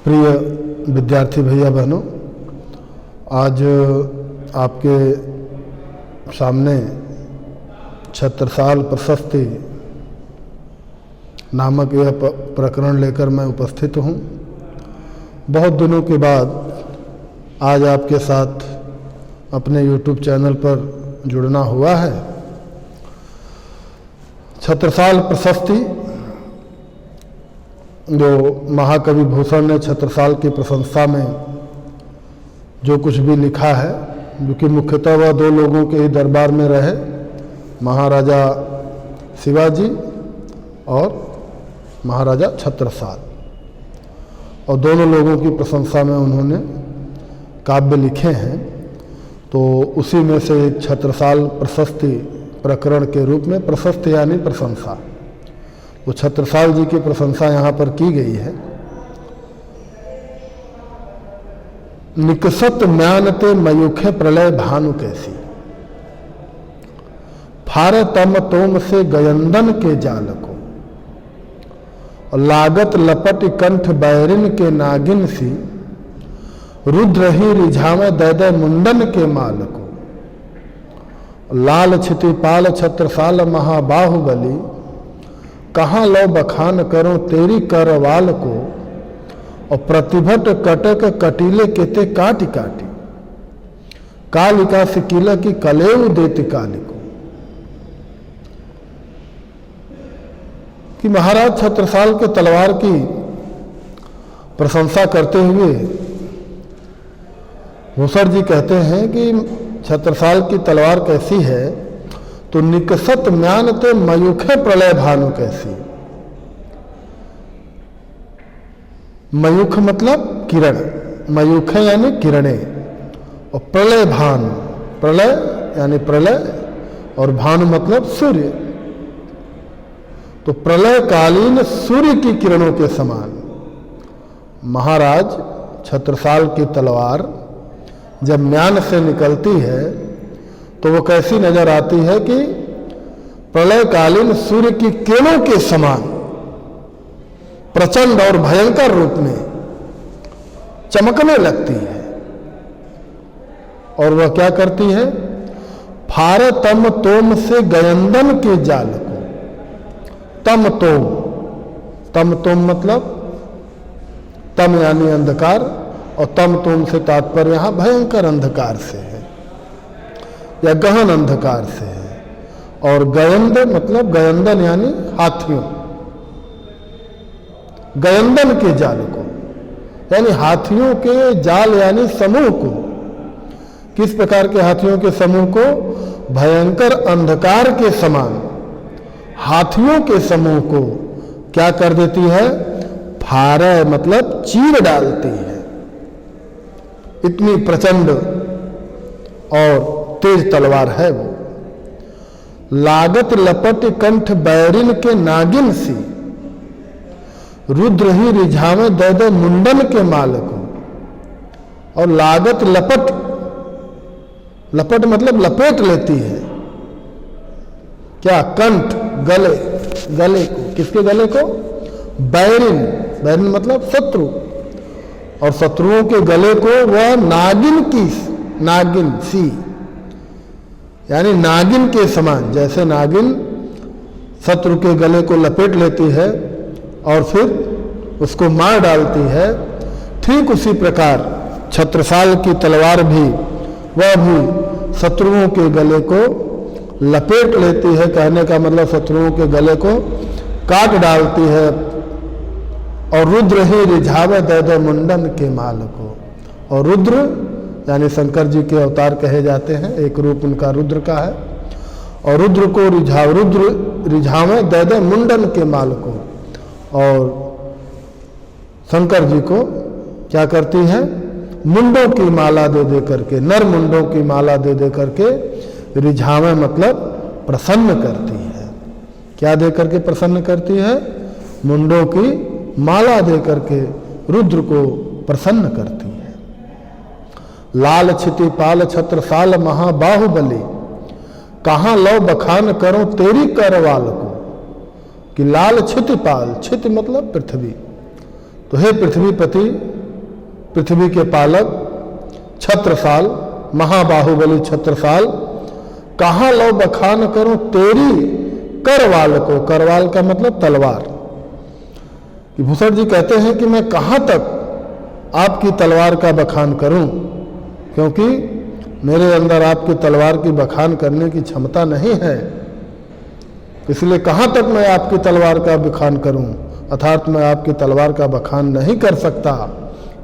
प्रिय विद्यार्थी भैया बहनों, आज आपके सामने छत्रसाल प्रशस्ति नामक यह प्रकरण लेकर मैं उपस्थित हूँ। बहुत दिनों के बाद आज आपके साथ अपने YouTube चैनल पर जुड़ना हुआ है। छत्रसाल प्रशस्ति जो महाकवि भूषण ने छत्रसाल की प्रशंसा में जो कुछ भी लिखा है, जो कि मुख्यतः वह दो लोगों के ही दरबार में रहे, महाराजा शिवाजी और महाराजा छत्रसाल, और दोनों लोगों की प्रशंसा में उन्होंने काव्य लिखे हैं। तो उसी में से एक छत्रसाल प्रशस्ति प्रकरण के रूप में, प्रशस्ति यानी प्रशंसा, वो छत्रसाल जी की प्रशंसा यहाँ पर की गई है। निकसत म्यानते मयूखे प्रलय भानु कैसी, फारे तम तोम से गयंदन के जाल को, और लागत लपट कंठ बैरिन के नागिन सी, रुद्र ही रिझावे दय मुंडन के माल को, लाल छितिपाल छत्रसाल महाबाहुबली, कहाँ लो बखान करो तेरी करवाल को, और प्रतिभट कटक कटीले केते काटी काटी, कालिका से किला की कलेव देती काली को। कि महाराज छत्रसाल के तलवार की प्रशंसा करते हुए भूषण जी कहते हैं कि छत्रसाल की तलवार कैसी है, तो निकसत म्यानते मयूखे प्रलय भानु कैसी। मयूख मतलब किरण, मयूखे यानी किरणें, और प्रलय भानु, प्रलय यानी प्रलय, और भानु मतलब सूर्य। तो प्रलयकालीन सूर्य की किरणों के समान महाराज छत्रसाल की तलवार जब म्यान से निकलती है तो वो कैसी नजर आती है कि प्रलयकालीन सूर्य की किरणों के समान प्रचंड और भयंकर रूप में चमकने लगती है। और वह क्या करती है, फारे तम तोम से गयंदन के जाल को। तम तोम, तम तोम मतलब तम यानी अंधकार, और तम तोम से तात्पर्य यहां भयंकर अंधकार से है या गहन अंधकार से है। और गयंद मतलब गयंदन यानी हाथियों, गयंदन के जाल को, यानी हाथियों के जाल यानी समूह को। किस प्रकार के हाथियों के समूह को? भयंकर अंधकार के समान हाथियों के समूह को क्या कर देती है? फारे मतलब चीर डालती है। इतनी प्रचंड और तेज तलवार है वो। लागत लपट कंठ बैरिन के नागिन सी, रुद्र ही रिझावे दय मुंडन के माल को। और लागत लपट, लपट मतलब लपेट लेती है। क्या? कंठ, गले, गले को। किसके गले को? बैरिन, बैरिन मतलब शत्रु, और शत्रुओं के गले को वह नागिन की, नागिन सी यानी नागिन के समान। जैसे नागिन शत्रु के गले को लपेट लेती है और फिर उसको मार डालती है, ठीक उसी प्रकार छत्रसाल की तलवार भी, वह भी शत्रुओं के गले को लपेट लेती है। कहने का मतलब शत्रुओं के गले को काट डालती है। और रुद्र ही रिझावे दय मुंडन के माल को। और रुद्र यानी शंकर जी के अवतार कहे जाते हैं, एक रूप उनका रुद्र का है। और रुद्र को रुद्र रिझावे दय मुंडन के माल को। और शंकर जी को क्या करती है? मुंडों की माला दे दे करके, नर मुंडों की माला दे दे करके, रिझावे मतलब प्रसन्न करती है। क्या दे करके प्रसन्न करती है? मुंडों की माला दे करके रुद्र को प्रसन्न करती है। लाल छितिपाल छत्रसाल महाबाहुबली, कहाँ लो बखान करो तेरी करवाल को। कि लाल छितिपाल, छित मतलब पृथ्वी, तो हे पृथ्वीपति पृथ्वी के पालक छत्रसाल, महाबाहुबली छत्रसाल, कहाँ लो बखान करूं तेरी करवाल को। करवाल का मतलब तलवार। भूषण जी कहते हैं कि मैं कहाँ तक आपकी तलवार का बखान करूं, क्योंकि मेरे अंदर आपकी तलवार की बखान करने की क्षमता नहीं है, इसलिए कहाँ तक मैं आपकी तलवार का बखान करूं। अर्थात मैं आपकी तलवार का बखान नहीं कर सकता,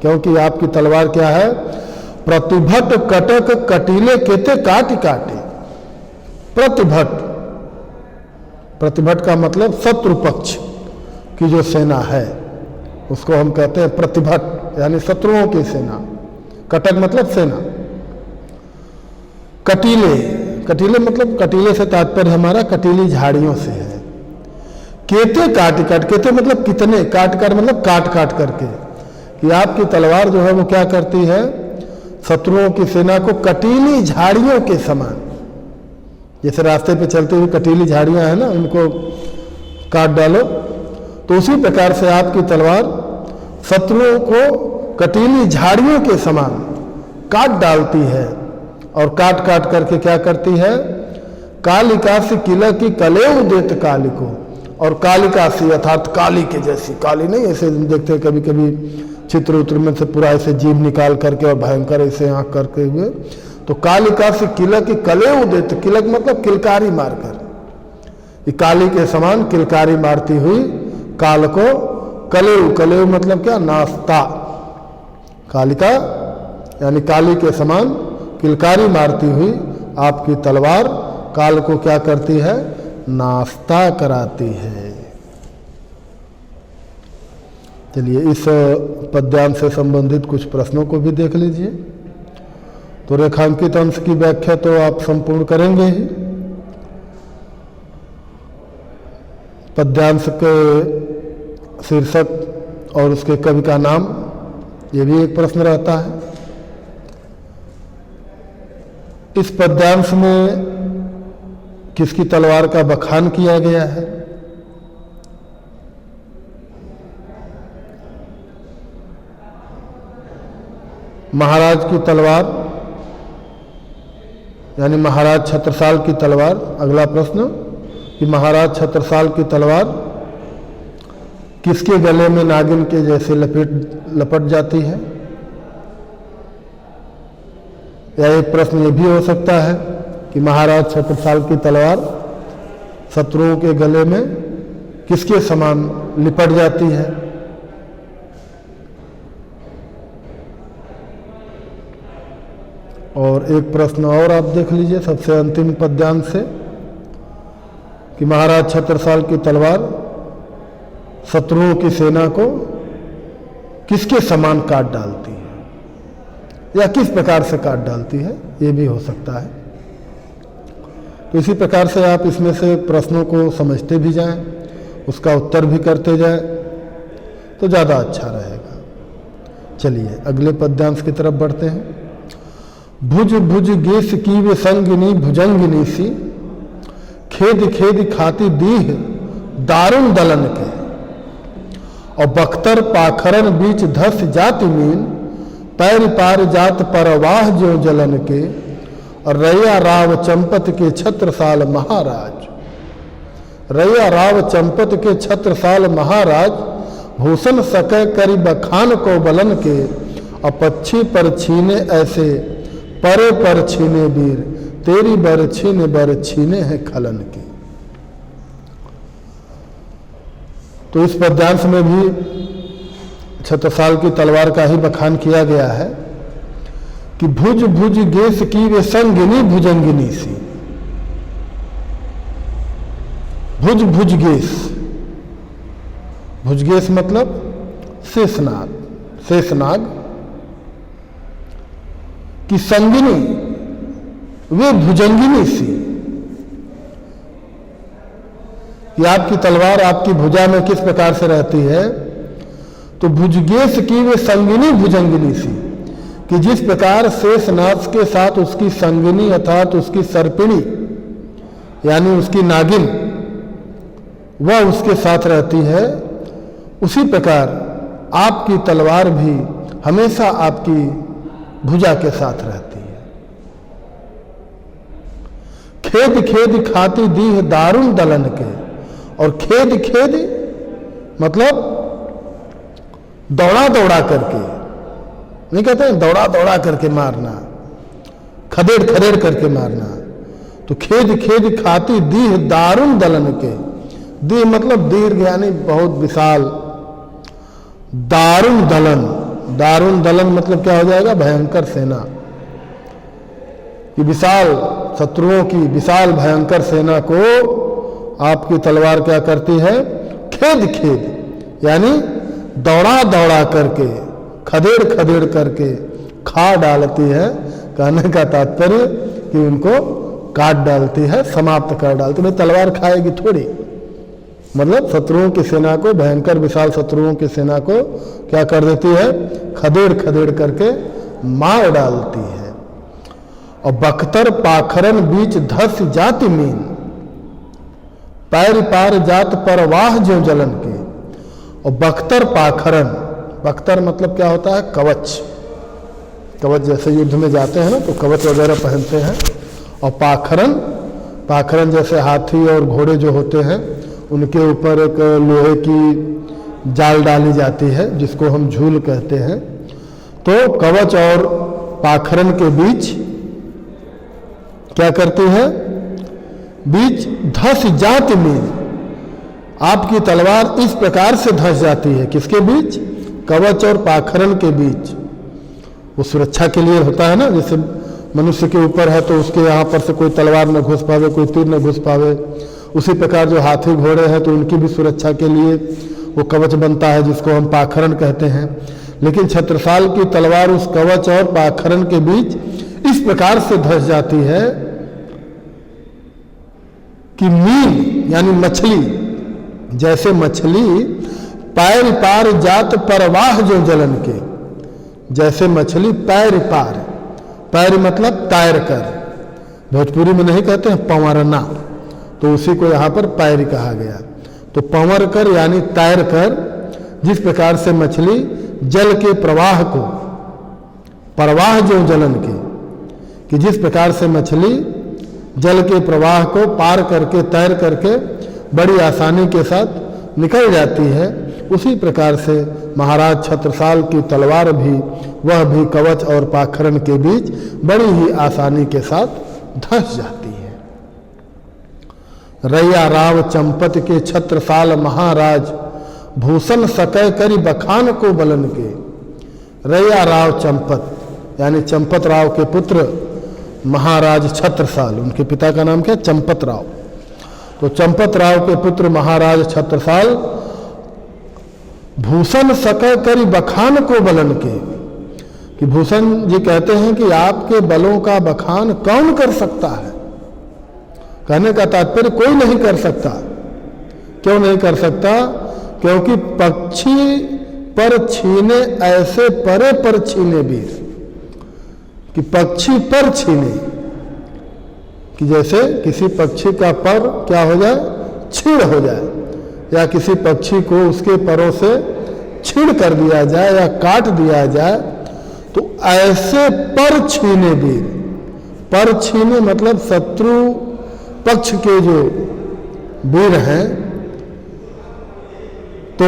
क्योंकि आपकी तलवार क्या है, प्रतिभट कटक कटीले केते काट काटे। प्रतिभट, प्रतिभट का मतलब शत्रु पक्ष की जो सेना है उसको हम कहते हैं प्रतिभट, यानी शत्रुओं की सेना। कटक मतलब सेना। कटीले, कटीले मतलब कटीले से तात्पर्य हमारा कटीली झाड़ियों से है। केते काट काट, केते मतलब कितने, काट काट मतलब काट काट करके, कि आपकी तलवार जो है वो क्या करती है, शत्रुओं की सेना को कटीली झाड़ियों के समान, जैसे रास्ते पे चलते हुए कटीली झाड़ियां हैं ना, उनको काट डालो, तो उसी प्रकार से आपकी तलवार शत्रुओं को कटीली झाड़ियों के समान काट डालती है। और काट काट करके क्या करती है, कालिकासी किला की कलेव देत काली को। और कालिकासी अर्थात काली के जैसी, काली नहीं ऐसे देखते हैं कभी कभी चित्र उत्र में से पूरा ऐसे जीभ निकाल करके और भयंकर ऐसे आंख करके हुए, तो कालिकासी किला की कलेव देत, किलक मतलब किलकारी मारकर, ये काली के समान किलकारी मारती हुई काल को कलेव, कलेव मतलब क्या, नाश्ता, कालिका यानी काली के समान किलकारी मारती हुई आपकी तलवार काल को क्या करती है, नाश्ता कराती है। चलिए इस पद्यांश से संबंधित कुछ प्रश्नों को भी देख लीजिए। तो रेखांकित अंश की व्याख्या तो आप संपूर्ण करेंगे ही। पद्यांश के शीर्षक और उसके कवि का नाम, ये भी एक प्रश्न रहता है। इस पद्यांश में किसकी तलवार का बखान किया गया है, महाराज की तलवार यानी महाराज छत्रसाल की तलवार। अगला प्रश्न कि महाराज छत्रसाल की तलवार किसके गले में नागिन के जैसे लपट जाती है। या एक प्रश्न ये भी हो सकता है कि महाराज छत्रसाल की तलवार शत्रुओं के गले में किसके समान लिपट जाती है। और एक प्रश्न और आप देख लीजिए सबसे अंतिम पद्यांश से कि महाराज छत्रसाल की तलवार शत्रुओं की सेना को किसके समान काट डालती है या किस प्रकार से काट डालती है, ये भी हो सकता है। तो इसी प्रकार से आप इसमें से प्रश्नों को समझते भी जाएं, उसका उत्तर भी करते जाएं तो ज़्यादा अच्छा रहेगा। चलिए अगले पद्यांश की तरफ बढ़ते हैं। भुज भुज गेस की वे संगिनी भुजंगिनी सी, खेद खेद खाती दीह दारुण दलन के। और बख्तर पाखरन बीच धस जाति मीन, पैर पार जात परवाह जो जलन के। और रैया राव चंपत के छत्रसाल महाराज, रैया राव चंपत के छत्रसाल महाराज, भूषण सकै करी बखान को बलन के। अपच्छी पर छीने ऐसे परे पर छीने वीर, तेरी बर छीने हैं खलन की। तो इस पद्यांश में भी छत्रसाल की तलवार का ही बखान किया गया है कि भुज भुज गेस की वे संगिनी भुजंगिनी सी। भुज भुज गेस, भुजगेश मतलब शेषनाग, शेषनाग की संगिनी वे भुजंगिनी सी, कि आपकी तलवार आपकी भुजा में किस प्रकार से रहती है। तो भुजगेश की वे संगिनी भुजंगिनी सी, कि जिस प्रकार शेषनाग के साथ उसकी संगिनी अर्थात उसकी सर्पिणी यानी उसकी नागिन वह उसके साथ रहती है, उसी प्रकार आपकी तलवार भी हमेशा आपकी भुजा के साथ रहती है। खेद खेद खाती दीह दारुण दलन के, और खेद खेद मतलब दौड़ा दौड़ा करके, नहीं कहते हैं दौड़ा दौड़ा करके मारना, खदेड़ खदेड़ करके मारना। तो खेद खेद खाती दीह दारुण दलन के, दीह मतलब दीर्घ यानी बहुत विशाल, दारुण दलन, दारुण दलन मतलब क्या हो जाएगा, भयंकर सेना कि विशाल शत्रुओं की विशाल भयंकर सेना को आपकी तलवार क्या करती है, खेद खेद यानी दौड़ा दौड़ा करके, खदेड़ खदेड़ करके खा डालती है। कहने का तात्पर्य कि उनको काट डालती है, समाप्त कर डालती है। तलवार खाएगी थोड़ी, मतलब शत्रुओं की सेना को, भयंकर विशाल शत्रुओं की सेना को क्या कर देती है, खदेड़ खदेड़ करके मार डालती है। और बख्तर पाखरन बीच धस जाति मीन, पैर पार जात परवाह जो जलन के। और बख्तर पाखरन, बख्तर मतलब क्या होता है, कवच, कवच जैसे युद्ध में जाते हैं ना तो कवच वगैरह पहनते हैं। और पाखरन, पाखरन जैसे हाथी और घोड़े जो होते हैं उनके ऊपर एक लोहे की जाल डाली जाती है जिसको हम झूल कहते हैं। तो कवच और पाखरन के बीच क्या करती है, बीच धस जाति में, आपकी तलवार इस प्रकार से धस जाती है, किसके बीच, कवच और पाखरन के बीच। वो सुरक्षा के लिए होता है ना, जैसे मनुष्य के ऊपर है तो उसके यहाँ पर से कोई तलवार न घुस पावे, कोई तीर न घुस पावे। उसी प्रकार जो हाथी घोड़े हैं तो उनकी भी सुरक्षा के लिए वो कवच बनता है जिसको हम पाखरन कहते हैं। लेकिन छत्रसाल की तलवार उस कवच और पाखरन के बीच इस प्रकार से धस जाती है कि मीन यानी मछली, जैसे मछली पैर पार जात परवाह जो जलन के, जैसे मछली पैर पार, पैर मतलब तैर कर, भोजपुरी में नहीं कहते हैं पंवरना, तो उसी को यहाँ पर पैर कहा गया। तो पंवर कर यानी तैर कर, जिस प्रकार से मछली जल के प्रवाह को, प्रवाह जो जलन के, कि जिस प्रकार से मछली जल के प्रवाह को पार करके तैर करके बड़ी आसानी के साथ निकल जाती है, उसी प्रकार से महाराज छत्रसाल की तलवार भी, वह भी कवच और पाखरन के बीच बड़ी ही आसानी के साथ धस जाती है। रैया राव चंपत के छत्रसाल महाराज, भूषण सकै करी बखान को बलन के। रैया राव चंपत यानी चंपत राव के पुत्र महाराज छत्रसाल, उनके पिता का नाम क्या, चंपत राव। तो चंपत राव के पुत्र महाराज छत्रसाल भूषण सकै करी बखान को बलन के, कि भूषण जी कहते हैं कि आपके बलों का बखान कौन कर सकता है। कहने का तात्पर्य कोई नहीं कर सकता। क्यों नहीं कर सकता, क्योंकि पक्षी पर छीने ऐसे परे पर छीने वीर, कि पक्षी पर छीने, कि जैसे किसी पक्षी का पर क्या हो जाए, छीड़ हो जाए, या किसी पक्षी को उसके परों से छीड़ कर दिया जाए या काट दिया जाए, तो ऐसे पर छीने वीर। पर छीने मतलब शत्रु पक्ष के जो वीर हैं तो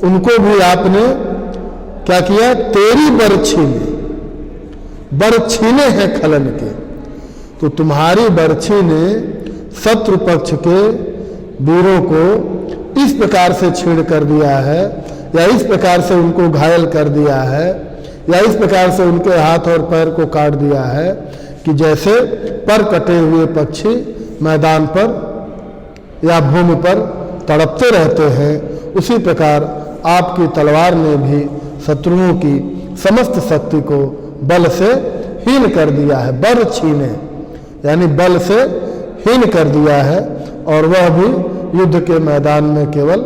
उनको भी आपने क्या किया, तेरी बरछी में, बरछीने हैं खलन के, तो तुम्हारी बरछी ने शत्रु पक्ष के वीरों को इस प्रकार से छीड़ कर दिया है, या इस प्रकार से उनको घायल कर दिया है, या इस प्रकार से उनके हाथ और पैर को काट दिया है कि जैसे पर कटे हुए पक्षी मैदान पर या भूमि पर तड़पते रहते हैं, उसी प्रकार आपकी तलवार ने भी शत्रुओं की समस्त शक्ति को बल से हीन कर दिया है। बर छीने यानी बल से हीन कर दिया है, और वह भी युद्ध के मैदान में केवल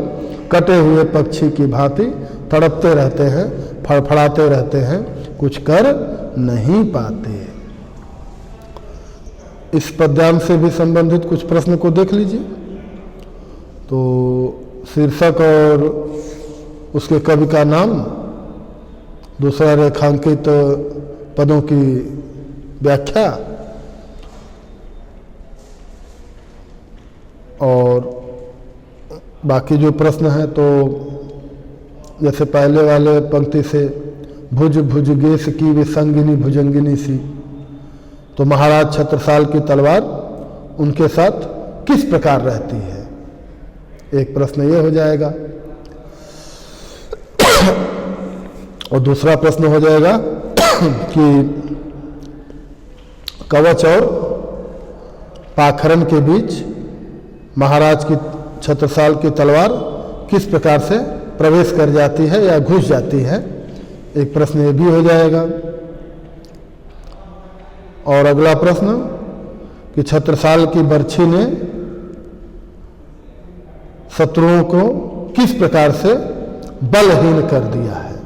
कटे हुए पक्षी की भांति तड़पते रहते हैं, फड़फड़ाते रहते हैं, कुछ कर नहीं पाते। इस पद्यांश से भी संबंधित कुछ प्रश्न को देख लीजिए। तो शीर्षक और उसके कवि का नाम दूसरा रेखांकित पदों की व्याख्या, और बाकी जो प्रश्न हैं तो जैसे पहले वाले पंक्ति से भुज भुजगेश की विसंगिनी भुजंगिनी सी, तो महाराज छत्रसाल की तलवार उनके साथ किस प्रकार रहती है, एक प्रश्न ये हो जाएगा। और दूसरा प्रश्न हो जाएगा कि कवच और पाखरन के बीच महाराज की छत्रसाल की तलवार किस प्रकार से प्रवेश कर जाती है या घुस जाती है, एक प्रश्न ये भी हो जाएगा। और अगला प्रश्न कि छत्रसाल की बर्छी ने शत्रुओं को किस प्रकार से बलहीन कर दिया है।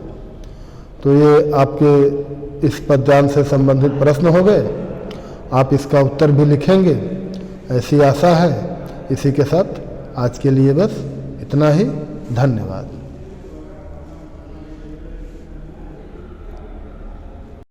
तो ये आपके इस पद्यांश से संबंधित प्रश्न हो गए। आप इसका उत्तर भी लिखेंगे ऐसी आशा है। इसी के साथ आज के लिए बस इतना ही। धन्यवाद।